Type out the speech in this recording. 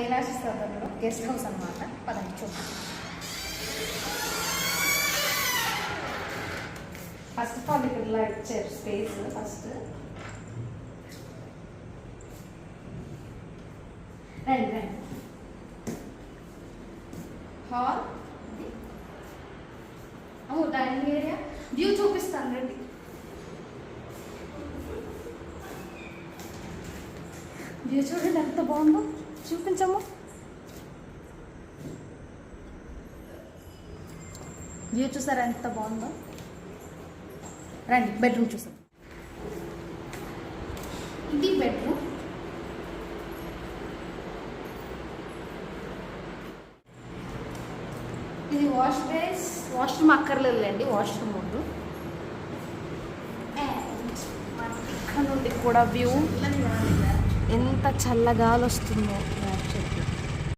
Kailasa సదన్లో guest house అనమాట. పదండి చూద్దాం. ఫస్ట్ ఆఫ్ ఆల్ ఇక్కడ ఇలా ఇచ్చారు స్పేస్. ఫస్ట్ రండి రండి. హాల్, డైనింగ్ ఏరియా, వ్యూ చూపిస్తాను రండి. వ్యూ చూడండి ఎంత బాగుందో, చూపించమ్మా. వ్యూ చూసారా ఎంత బాగుందో. రండి బెడ్రూమ్ చూసాం. ఇది బెడ్రూమ్. ఇది వాష్ బేస్. వాష్రూమ్ అక్కర్లేదులేండి, వాష్రూమ్ ముందు. ఇక్కడ నుండి కూడా వ్యూ ఎంత చల్లగాలి వస్తుందో.